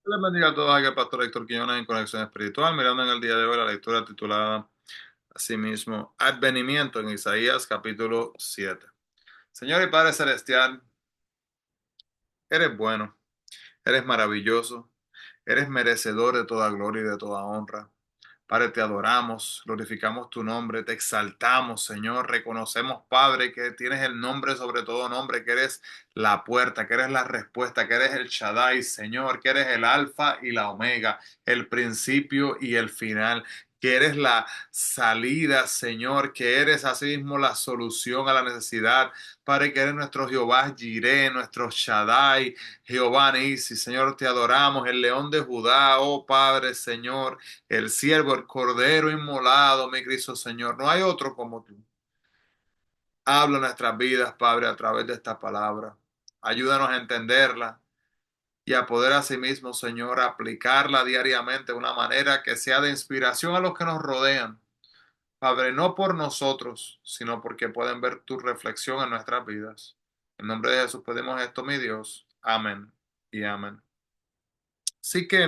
Les bendiga a todos aquí el pastor Héctor Quiñones en Conexión Espiritual, mirando en el día de hoy la lectura titulada asimismo Advenimiento en Isaías capítulo 7. Señor y Padre Celestial, eres bueno, eres maravilloso, eres merecedor de toda gloria y de toda honra. Padre, te adoramos, glorificamos tu nombre, te exaltamos, Señor. Reconocemos, Padre, que tienes el nombre sobre todo nombre, que eres la puerta, que eres la respuesta, que eres el Shaddai, Señor, que eres el Alfa y la Omega, el principio y el final, que eres la salida, Señor, que eres asimismo la solución a la necesidad. Padre, que eres nuestro Jehová Jireh, nuestro Shaddai, Jehová Nisi, Señor, te adoramos, el león de Judá, oh Padre, Señor, el siervo, el cordero inmolado, mi Cristo Señor. No hay otro como tú. Habla nuestras vidas, Padre, a través de esta palabra. Ayúdanos a entenderla y a poder asimismo, Señor, aplicarla diariamente de una manera que sea de inspiración a los que nos rodean. Padre, no por nosotros, sino porque pueden ver tu reflexión en nuestras vidas. En nombre de Jesús pedimos esto, mi Dios. Amén y amén. Así que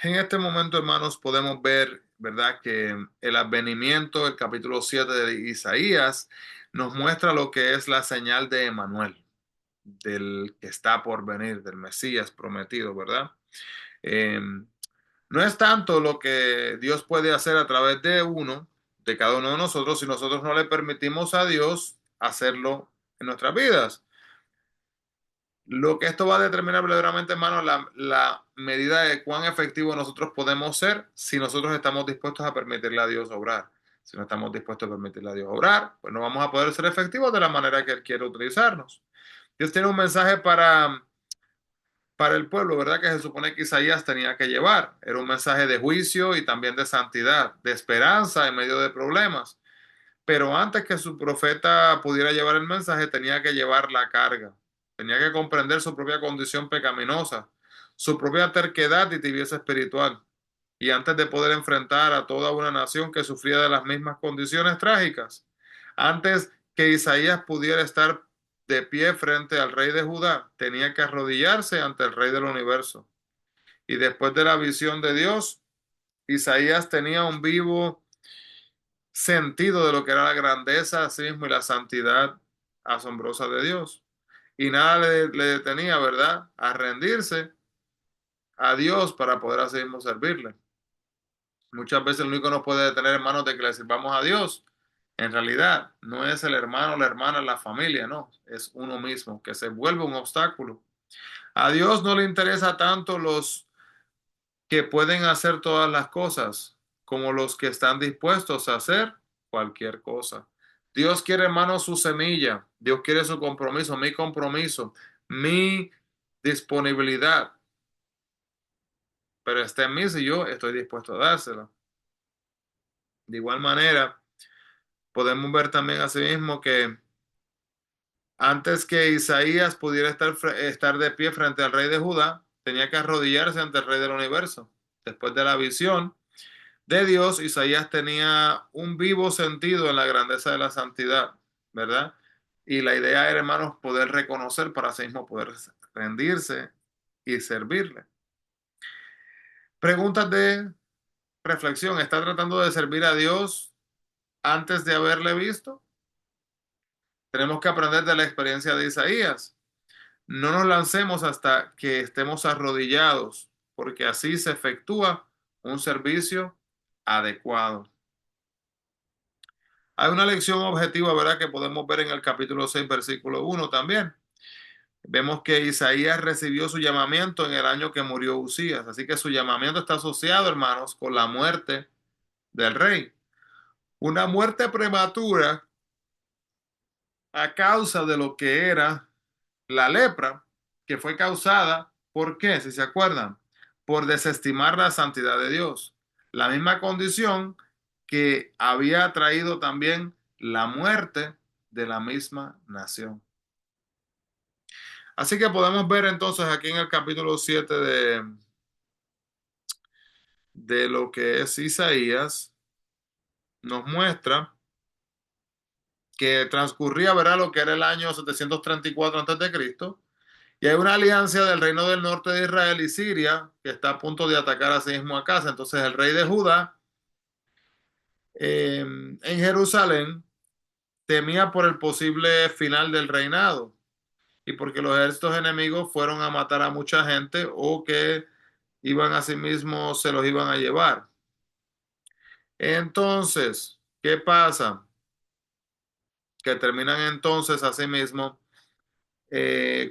en este momento, hermanos, podemos ver, ¿verdad?, que el advenimiento, el capítulo 7 de Isaías, nos muestra lo que es la señal de Emanuel, del que está por venir, del Mesías prometido, ¿verdad? Eh, no es tanto lo que Dios puede hacer a través de uno, de cada uno de nosotros, si nosotros no le permitimos a Dios hacerlo en nuestras vidas. Lo que esto va a determinar verdaderamente, hermano, la medida de cuán efectivos nosotros podemos ser si nosotros estamos dispuestos a permitirle a Dios obrar. Si no estamos dispuestos a permitirle a Dios obrar, pues no vamos a poder ser efectivos de la manera que Él quiere utilizarnos. Dios tiene un mensaje para el pueblo, ¿verdad? Que se supone que Isaías tenía que llevar. Era un mensaje de juicio y también de santidad, de esperanza en medio de problemas. Pero antes que su profeta pudiera llevar el mensaje, tenía que llevar la carga. Tenía que comprender su propia condición pecaminosa, su propia terquedad y tibieza espiritual. Y antes de poder enfrentar a toda una nación que sufría de las mismas condiciones trágicas, antes que Isaías pudiera estar de pie frente al rey de Judá, tenía que arrodillarse ante el rey del universo. Y después de la visión de Dios, Isaías tenía un vivo sentido de lo que era la grandeza a sí mismo y la santidad asombrosa de Dios. Y nada le detenía, ¿verdad?, a rendirse a Dios para poder así mismo servirle. Muchas veces lo único que nos puede detener, hermanos, de que le sirvamos a Dios, en realidad no es el hermano, la hermana, la familia, no, es uno mismo, que se vuelve un obstáculo. A Dios no le interesa tanto los que pueden hacer todas las cosas, como los que están dispuestos a hacer cualquier cosa. Dios quiere, hermano, su semilla. Dios quiere su compromiso, mi disponibilidad. Pero está en mí si yo estoy dispuesto a dársela. De igual manera, podemos ver también asimismo que antes que Isaías pudiera estar de pie frente al rey de Judá, tenía que arrodillarse ante el rey del universo. Después de la visión de Dios, Isaías tenía un vivo sentido en la grandeza de la santidad, ¿verdad? Y la idea era, hermanos, poder reconocer para sí mismo, poder rendirse y servirle. Preguntas de reflexión. ¿Está tratando de servir a Dios antes de haberle visto? Tenemos que aprender de la experiencia de Isaías. No nos lancemos hasta que estemos arrodillados, porque así se efectúa un servicio adecuado. Hay una lección objetiva, ¿verdad?, que podemos ver en el capítulo 6, versículo 1 también. Vemos que Isaías recibió su llamamiento en el año que murió Usías. Así que su llamamiento está asociado, hermanos, con la muerte del rey. Una muerte prematura a causa de lo que era la lepra, que fue causada, ¿por qué? Si se acuerdan, por desestimar la santidad de Dios. La misma condición que había traído también la muerte de la misma nación. Así que podemos ver entonces aquí en el capítulo 7 de lo que es Isaías, nos muestra que transcurría, ¿verdad?, lo que era el año 734 antes de Cristo, Y hay una alianza del reino del norte de Israel y Siria que está a punto de atacar a sí mismo a casa. Entonces el rey de Judá en Jerusalén temía por el posible final del reinado y porque los ejércitos enemigos fueron a matar a mucha gente o que iban a sí mismos, se los iban a llevar. Entonces, ¿qué pasa? Que terminan entonces a sí mismo,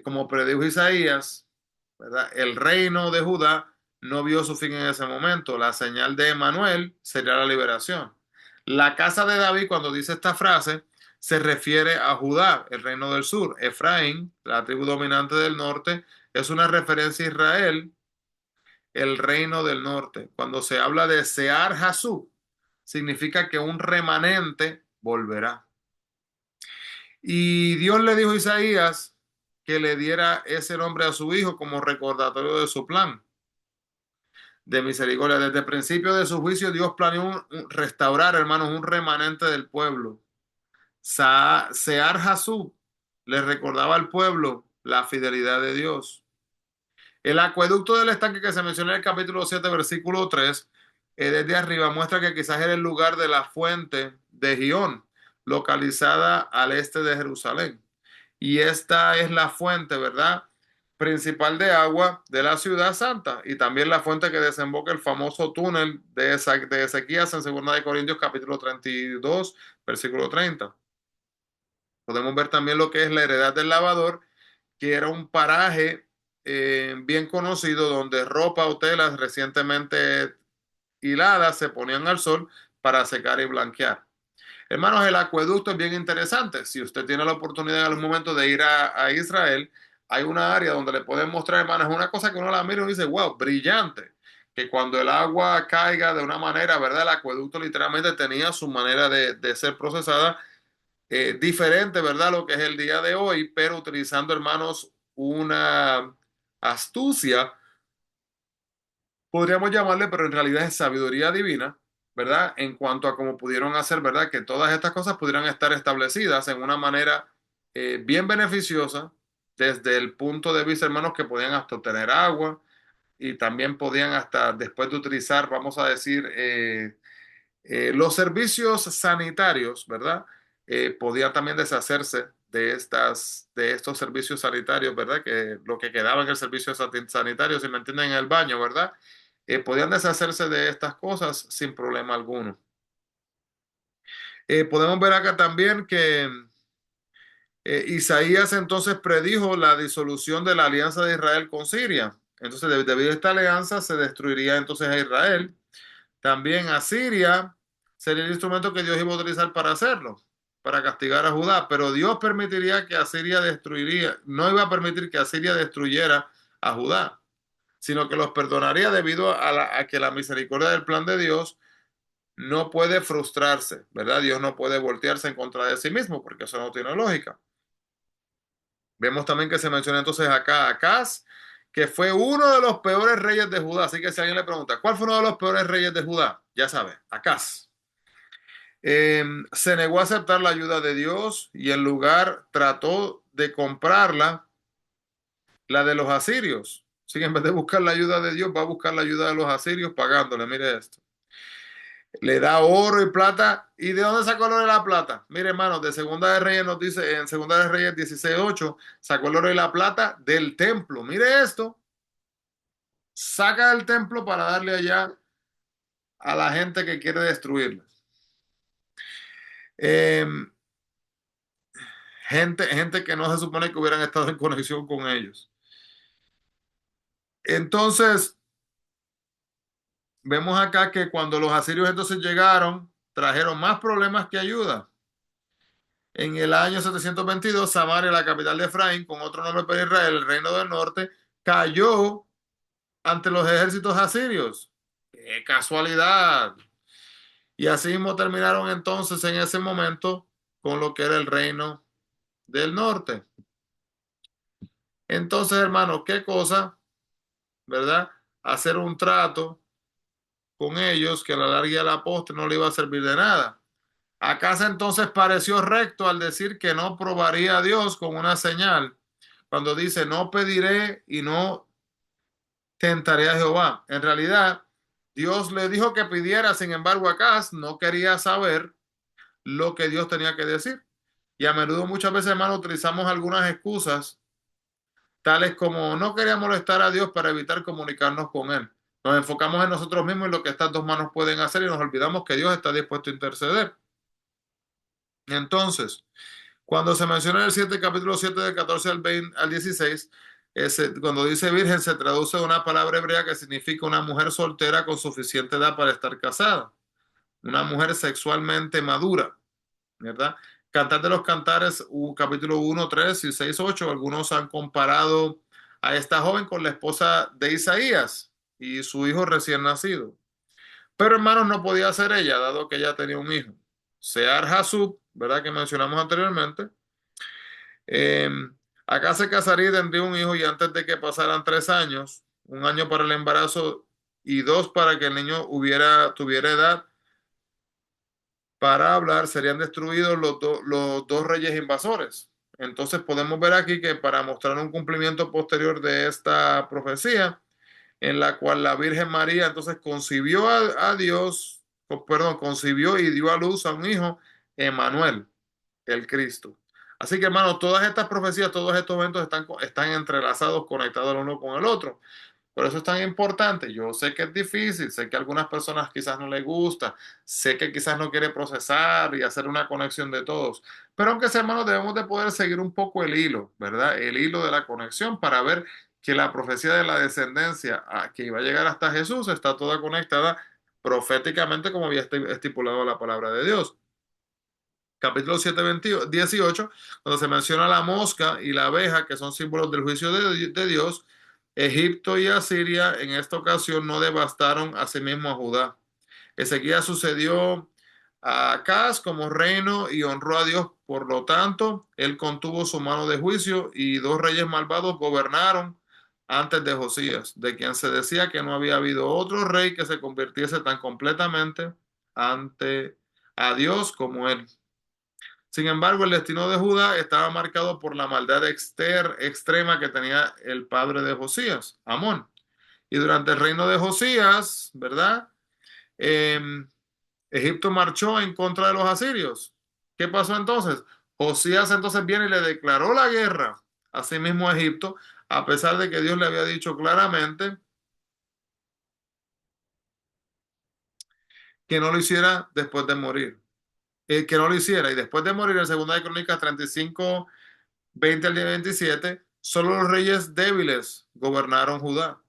como predijo Isaías, ¿verdad? El reino de Judá no vio su fin en ese momento. La señal de Emanuel sería la liberación. La casa de David, cuando dice esta frase, se refiere a Judá, el reino del sur. Efraín, la tribu dominante del norte, es una referencia a Israel, el reino del norte. Cuando se habla de Sear Hasú, significa que un remanente volverá. Y Dios le dijo a Isaías que le diera ese nombre a su hijo como recordatorio de su plan de misericordia. Desde el principio de su juicio, Dios planeó restaurar, hermanos, un remanente del pueblo. Sear Hasub le recordaba al pueblo la fidelidad de Dios. El acueducto del estanque que se menciona en el capítulo 7, versículo 3, desde arriba muestra que quizás era el lugar de la fuente de Gihón, localizada al este de Jerusalén. Y esta es la fuente, ¿verdad? Principal de agua de la ciudad santa y también la fuente que desemboca el famoso túnel de Ezequías en 2 de Corintios capítulo 32, versículo 30. Podemos ver también lo que es la heredad del lavador, que era un paraje bien conocido donde ropa o telas recientemente hiladas se ponían al sol para secar y blanquear. Hermanos, el acueducto es bien interesante. Si usted tiene la oportunidad en algún momento de ir a Israel, hay una área donde le pueden mostrar, hermanos, una cosa que uno la mira y dice, wow, brillante. Que cuando el agua caiga de una manera, ¿verdad? El acueducto literalmente tenía su manera de ser procesada diferente, ¿verdad? Lo que es el día de hoy, pero utilizando, hermanos, una astucia, podríamos llamarle, pero en realidad es sabiduría divina, ¿verdad? En cuanto a cómo pudieron hacer, ¿verdad? Que todas estas cosas pudieran estar establecidas en una manera bien beneficiosa desde el punto de vista, hermanos, que podían hasta obtener agua y también podían hasta después de utilizar, vamos a decir, los servicios sanitarios, ¿verdad? Podían también deshacerse de estos servicios sanitarios, ¿verdad? Que lo que quedaba en el servicio sanitario, si me entienden, en el baño, ¿verdad? Podían deshacerse de estas cosas sin problema alguno. Podemos ver acá también que Isaías entonces predijo la disolución de la alianza de Israel con Siria. Entonces, debido a esta alianza, se destruiría entonces a Israel. También Asiria sería el instrumento que Dios iba a utilizar para hacerlo, para castigar a Judá. Pero Dios permitiría que Asiria destruiría, no iba a permitir que Asiria destruyera a Judá, sino que los perdonaría debido a que la misericordia del plan de Dios no puede frustrarse, ¿verdad? Dios no puede voltearse en contra de sí mismo, porque eso no tiene lógica. Vemos también que se menciona entonces acá a Acaz, que fue uno de los peores reyes de Judá. Así que si alguien le pregunta, ¿cuál fue uno de los peores reyes de Judá? Ya sabe, Acaz. Se negó a aceptar la ayuda de Dios y en lugar trató de comprarla, la de los asirios. Así que en vez de buscar la ayuda de Dios, va a buscar la ayuda de los asirios pagándole. Mire esto. Le da oro y plata. ¿Y de dónde sacó el oro y la plata? Mire, hermano, de Segunda de Reyes nos dice, en Segunda de Reyes 16:8, sacó el oro y la plata del templo. Mire esto. Saca del templo para darle allá a la gente que quiere destruirla. Eh, gente que no se supone que hubieran estado en conexión con ellos. Entonces, vemos acá que cuando los asirios entonces llegaron, trajeron más problemas que ayuda. En el año 722, Samaria, la capital de Efraín, con otro nombre para Israel, el reino del norte, cayó ante los ejércitos asirios. ¡Qué casualidad! Y así mismo terminaron entonces en ese momento con lo que era el reino del norte. Entonces, hermano, qué cosa, ¿verdad? Hacer un trato con ellos que a la larga y a la postre no le iba a servir de nada. Acá entonces pareció recto al decir que no probaría a Dios con una señal cuando dice, no pediré y no tentaré a Jehová. En realidad, Dios le dijo que pidiera, sin embargo, Acaz no quería saber lo que Dios tenía que decir. Y a menudo, muchas veces, hermano, utilizamos algunas excusas, tales como no quería molestar a Dios para evitar comunicarnos con Él. Nos enfocamos en nosotros mismos y lo que estas dos manos pueden hacer y nos olvidamos que Dios está dispuesto a interceder. Entonces, cuando se menciona en el 7, capítulo 7, del 14 al 20, al 16, cuando dice virgen, se traduce de una palabra hebrea que significa una mujer soltera con suficiente edad para estar casada, una mujer sexualmente madura, ¿verdad? Cantar de los Cantares, capítulo 1, 3 y 6, 8, algunos han comparado a esta joven con la esposa de Isaías y su hijo recién nacido. Pero hermanos, no podía ser ella, dado que ella tenía un hijo. Sear Hasub, ¿verdad? Que mencionamos anteriormente. Eh, Acá se casaría y tendría un hijo y antes de que pasaran 3 años, un año para el embarazo y 2 para que el niño tuviera edad para hablar, serían destruidos los dos reyes invasores. Entonces podemos ver aquí que para mostrar un cumplimiento posterior de esta profecía, en la cual la Virgen María entonces concibió a Dios, perdón, concibió y dio a luz a un hijo, Emanuel, el Cristo. Así que, hermano, todas estas profecías, todos estos eventos están entrelazados, conectados el uno con el otro. Por eso es tan importante. Yo sé que es difícil, sé que a algunas personas quizás no les gusta, sé que quizás no quiere procesar y hacer una conexión de todos. Pero aunque sea, hermano, debemos de poder seguir un poco el hilo, ¿verdad? El hilo de la conexión para ver que la profecía de la descendencia que iba a llegar hasta Jesús está toda conectada proféticamente como había estipulado la palabra de Dios. Capítulo 7, 18, cuando se menciona la mosca y la abeja, que son símbolos del juicio de Dios, Egipto y Asiria en esta ocasión no devastaron a sí mismo a Judá. Ezequías sucedió a Acaz como reino y honró a Dios, por lo tanto, él contuvo su mano de juicio y 2 reyes malvados gobernaron antes de Josías, de quien se decía que no había habido otro rey que se convirtiese tan completamente ante a Dios como él. Sin embargo, el destino de Judá estaba marcado por la maldad extrema que tenía el padre de Josías, Amón. Y durante el reino de Josías, ¿verdad? Egipto marchó en contra de los asirios. ¿Qué pasó entonces? Josías entonces viene y le declaró la guerra a sí mismo a Egipto, a pesar de que Dios le había dicho claramente que no lo hiciera después de morir. Que no lo hiciera. Y después de morir, en Segunda de Crónicas 35, 20 al día 27, solo los reyes débiles gobernaron Judá.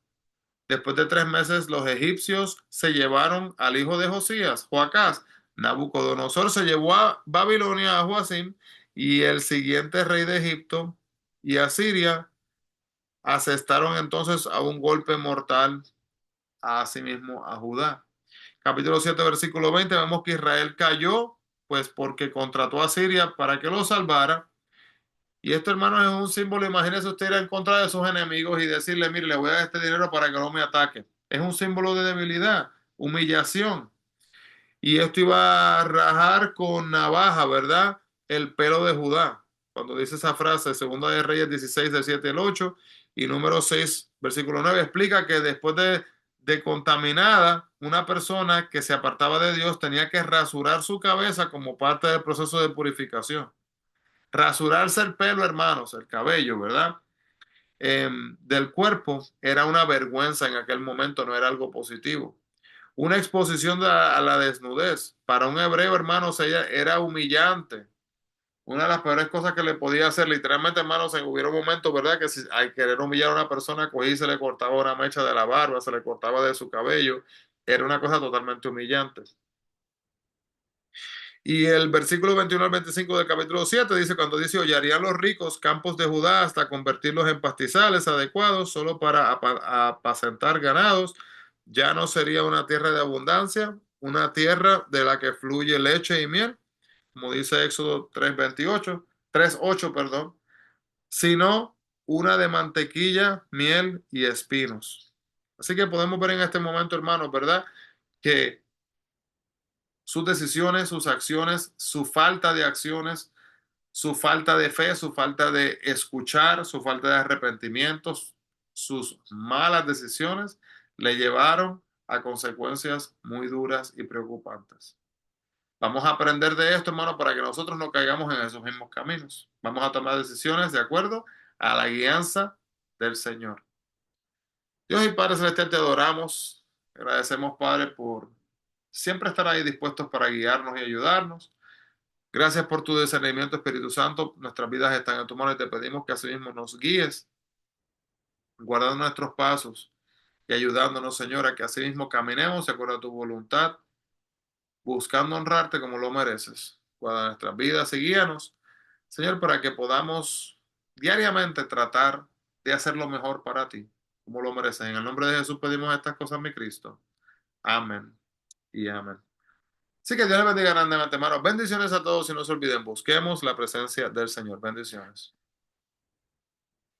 Después de 3 meses, los egipcios se llevaron al hijo de Josías, Joacás. Nabucodonosor se llevó a Babilonia a Joacim y el siguiente rey de Egipto y Asiria asestaron entonces a un golpe mortal a sí mismo a Judá. Capítulo 7, versículo 20, vemos que Israel cayó, pues porque contrató a Siria para que lo salvara. Y esto, hermano, es un símbolo. Imagínese usted ir en contra de sus enemigos y decirle, mire, le voy a dar este dinero para que no me ataque. Es un símbolo de debilidad, humillación. Y esto iba a rajar con navaja, ¿verdad? El pelo de Judá. Cuando dice esa frase, Segunda de Reyes 16, del 7 al 8, y número 6, versículo 9, explica que después de contaminada, una persona que se apartaba de Dios tenía que rasurar su cabeza como parte del proceso de purificación. Rasurarse el pelo, hermanos, el cabello, ¿verdad? Del cuerpo era una vergüenza en aquel momento, no era algo positivo. Una exposición a la desnudez. Para un hebreo, hermanos, ella era humillante. Una de las peores cosas que le podía hacer, literalmente, hermanos, hubiera momentos, ¿verdad? Que si al querer humillar a una persona, cogí se le cortaba una mecha de la barba, se le cortaba de su cabello. Era una cosa totalmente humillante. Y el versículo 21 al 25 del capítulo 7 dice, cuando dice, hollarían los ricos campos de Judá hasta convertirlos en pastizales adecuados solo para apacentar ganados, ya no sería una tierra de abundancia, una tierra de la que fluye leche y miel, como dice Éxodo 3:28, 3:8, perdón, sino una de mantequilla, miel y espinos. Así que podemos ver en este momento, hermanos, ¿verdad? Que sus decisiones, sus acciones, su falta de acciones Su falta de fe, su falta de escuchar, su falta de arrepentimientos, sus malas decisiones le llevaron a consecuencias muy duras y preocupantes. Vamos a aprender de esto, hermano, para que nosotros no caigamos en esos mismos caminos. Vamos a tomar decisiones de acuerdo a la guianza del Señor. Dios y Padre Celestial, te adoramos. Agradecemos, Padre, por siempre estar ahí dispuestos para guiarnos y ayudarnos. Gracias por tu discernimiento, Espíritu Santo. Nuestras vidas están en tu mano y te pedimos que así mismo nos guíes, guardando nuestros pasos y ayudándonos, Señor, a que así mismo caminemos de acuerdo a tu voluntad, buscando honrarte como lo mereces. Guarda nuestras vidas y guíanos, Señor, para que podamos diariamente tratar de hacer lo mejor para ti, como lo mereces. En el nombre de Jesús pedimos estas cosas, mi Cristo. Amén y amén. Así que Dios les bendiga grandemente, hermanos. Bendiciones a todos y no se olviden, busquemos la presencia del Señor. Bendiciones.